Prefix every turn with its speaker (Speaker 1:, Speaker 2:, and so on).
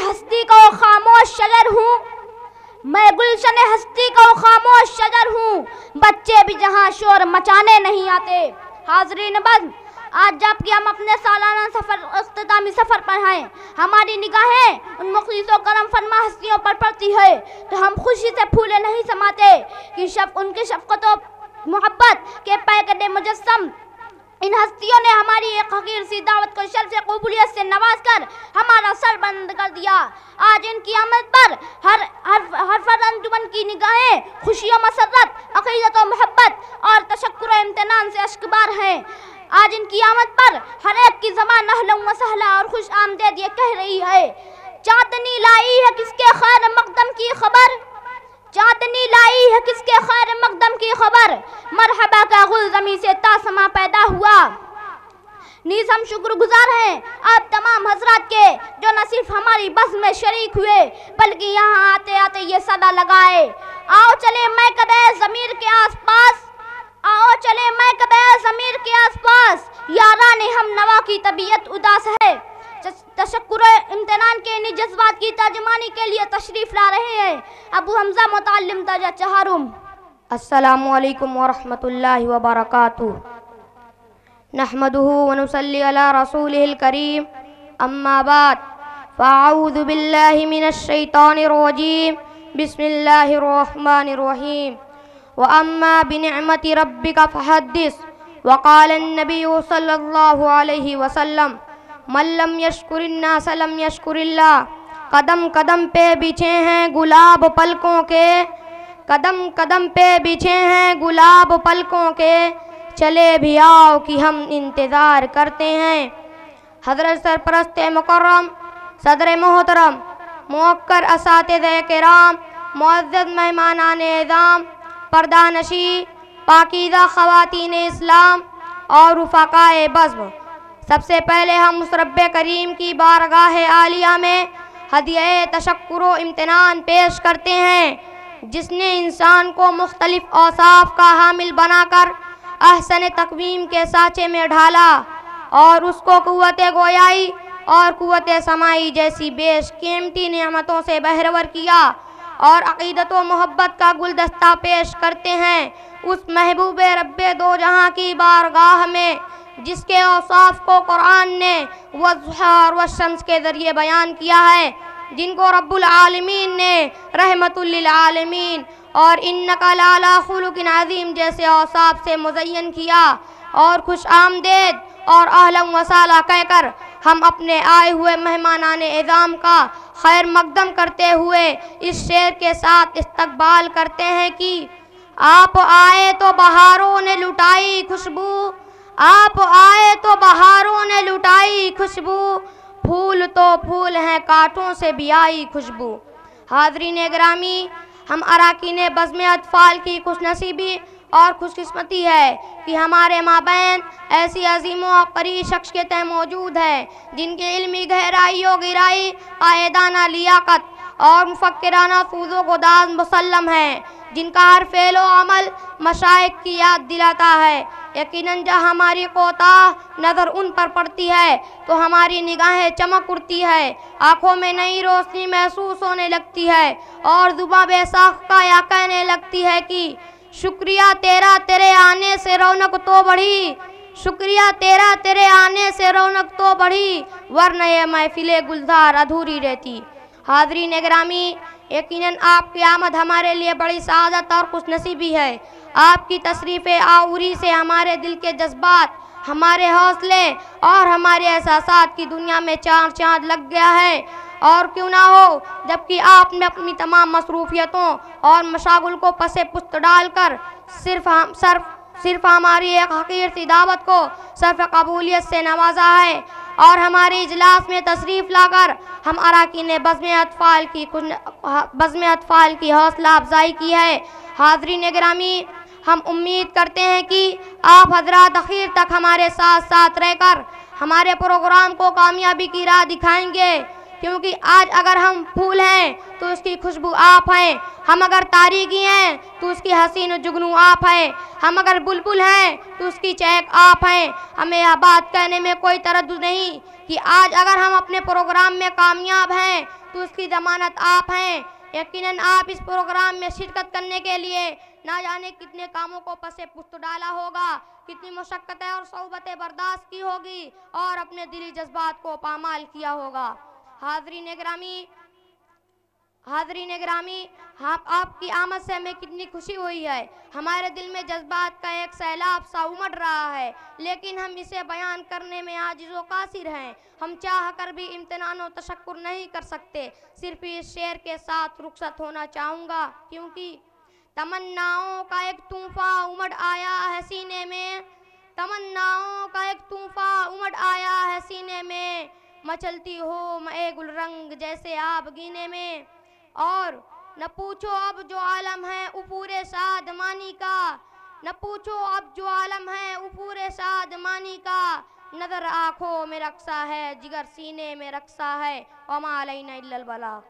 Speaker 1: ہستی کا وہ خاموش شجر ہوں، میں گلشن ہستی کا وہ خاموش شجر ہوں، بچے بھی جہاں شور مچانے نہیں آتے۔ حاضرین بزم، آج جب کہ ہم اپنے سالانہ اختتامی سفر پر ہیں، ہماری نگاہیں ان مخلص و کرم فرما ہستیوں پر پڑتی ہے تو ہم خوشی سے پھولے نہیں سماتے کہ ان کی شفقت و محبت کے پیکر مجسم ان ہستیوں نے ہماری ایک حقیر سی دعوت کو شرف قبولیت سے نواز کر ہمارا سر بلند کر دیا۔ آج ان کی آمد پر ہر فرد انجمن کی نگاہیں خوشی و مسرت، عقیدت و محبت اور تشکر و امتنان سے اشکبار ہیں۔ آج ان کی آمد پر ہر ایک کی زبان اہلا و سہلا اور خوش آمدید یہ کہہ رہی ہے، چاندنی لائی ہے کس کے خیر مقدم کی خبر، چاندنی لائی ہے کس کے خیر مقدم کی خبر، مرحبا کا گل زمیں سے تاسما پیدا ہوا۔ نیز ہم شکر گزار ہیں آپ تمام حضرات کے جو نہ صرف ہماری بزم میں شریک ہوئے بلکہ یہاں آتے آتے یہ صدا لگائے، آؤ چلے محکمہ ضمیر کے آس پاس، آؤ چلے محکمہ ضمیر کے آس پاس، یاران ہم نوا کی طبیعت اداس ہے۔ تشکر و امتنان کے انہی جذبات کی ترجمانی کے لیے تشریف لا رہے ہیں ابو حمزہ متعلم درجہ چہارم۔
Speaker 2: السلام علیکم ورحمۃ اللہ وبرکاتہ۔ نحمدہ ونصلی علی رسولہ الکریم، اما بعد فاعوذ باللہ من الشیطان الرجیم، بسم اللہ الرحمن الرحیم۔ وَأَمَّا بِنِعْمَةِ رَبِّكَ فَحَدِّثْ، وقال النبی صلی اللہ علیہ وسلم، من لم یشکر الناس لم یشکر اللہ۔ قدم قدم پہ بچھے ہیں گلاب پلکوں کے، قدم قدم پہ بچھے ہیں گلاب پلکوں کے، چلے بھی آؤ کہ ہم انتظار کرتے ہیں۔ حضرت سرپرست مکرم، صدر محترم، موقر اساتذہ کرام، معزز مہمانان اعظام، پردہ نشی، پاکیزہ خواتین اسلام اور رفقائے بزم، سب سے پہلے ہم اس رب کریم کی بارگاہ عالیہ میں ہدیہ تشکر و امتنان پیش کرتے ہیں جس نے انسان کو مختلف اوصاف کا حامل بنا کر احسن تقویم کے سانچے میں ڈھالا اور اس کو قوت گویائی اور قوت سماعی جیسی بیش قیمتی نعمتوں سے بہرور کیا، اور عقیدت و محبت کا گلدستہ پیش کرتے ہیں اس محبوب رب دو جہاں کی بارگاہ میں جس کے اوصاف کو قرآن نے والضحیٰ اور والشمس کے ذریعے بیان کیا ہے، جن کو رب العالمین نے رحمت للعالمین اور انک لعلی خلق عظیم جیسے اوصاف سے مزین کیا، اور خوش آمدید اور اہلا و سہلا کہہ کر ہم اپنے آئے ہوئے مہمانان اعظام کا خیر مقدم کرتے ہوئے اس شعر کے ساتھ استقبال کرتے ہیں کہ آپ آئے تو بہاروں نے لٹائی خوشبو، آپ آئے تو بہاروں نے لٹائی خوشبو، پھول تو پھول ہیں کانٹوں سے بھی آئی خوشبو۔ حاضرین گرامی، ہم اراکین بزم اطفال کی خوش نصیبی اور خوش قسمتی ہے کہ ہمارے مابین ایسی عظیم و عبقری شخصیتیں موجود ہیں جن کے علمی گہرائی و گہرائی، قائدانہ لیاقت اور مفکرانہ سوز و گداز مسلم ہیں، جن کا ہر فعل و عمل مشائخ کی یاد دلاتا ہے۔ یقیناً جب ہماری کوتاہ نظر ان پر پڑتی ہے تو ہماری نگاہیں چمک اٹھتی ہے، آنکھوں میں نئی روشنی محسوس ہونے لگتی ہے اور زباں بے ساختہ یا کہنے لگتی ہے کہ شکریہ تیرا تیرے آنے سے رونق تو بڑھی، شکریہ تیرا تیرے آنے سے رونق تو بڑھی، ورنہ یہ محفل گلزار ادھوری رہتی۔ حاضرین گرامی، یقیناً آپ کی آمد ہمارے لیے بڑی سعادت اور خوش نصیبی ہے۔ آپ کی تشریف آوری سے ہمارے دل کے جذبات، ہمارے حوصلے اور ہمارے احساسات کی دنیا میں چار چاند لگ گیا ہے، اور کیوں نہ ہو جبکہ آپ نے اپنی تمام مصروفیتوں اور مشاغل کو پس پشت ڈال کر صرف ہماری ایک حقیر سی دعوت کو صرف قبولیت سے نوازا ہے اور ہمارے اجلاس میں تشریف لا کر ہم اراکین بزم اطفال کی حوصلہ افزائی کی ہے۔ حاضرین گرامی، ہم امید کرتے ہیں کہ آپ حضرات اخیر تک ہمارے ساتھ رہ کر ہمارے پروگرام کو کامیابی کی راہ دکھائیں گے۔ کیونکہ آج اگر ہم پھول ہیں تو اس کی خوشبو آپ ہیں، ہم اگر تاریکی ہیں تو اس کی حسین و جگنو آپ ہیں، ہم اگر بلبل ہیں تو اس کی چہک آپ ہیں۔ ہمیں یہ بات کہنے میں کوئی تردد نہیں کہ آج اگر ہم اپنے پروگرام میں کامیاب ہیں تو اس کی ضمانت آپ ہیں۔ یقیناً آپ اس پروگرام میں شرکت کرنے کے لیے نہ جانے کتنے کاموں کو پس پشت ڈالا ہوگا، کتنی مشقتیں اور صعوبتیں برداشت کی ہوگی اور اپنے دلی جذبات کو پامال کیا ہوگا۔ حاضرین گرامی، آپ کی آمد سے ہمیں کتنی خوشی ہوئی ہے، ہمارے دل میں جذبات کا ایک سیلاب سا امڑ رہا ہے، لیکن ہم اسے بیان کرنے میں عاجز و قاصر ہیں۔ ہم چاہ کر بھی امتنان و تشکر نہیں کر سکتے، صرف اس شعر کے ساتھ رخصت ہونا چاہوں گا، کیونکہ تمناؤں کا ایک طوفان امڑ آیا ہے سینے میں، تمناؤں کا ایک طوفان امڑ آیا ہے سینے میں، مچلتی ہو میں گل رنگ جیسے آب گینے میں، اور نہ پوچھو اب جو عالم ہے عبور شادمانی کا، نہ پوچھو اب جو عالم ہے عبور شادمانی کا، نظر آنکھوں میں رقصہ ہے جگر سینے میں رقصہ ہے، وما علینا الا البلاغ۔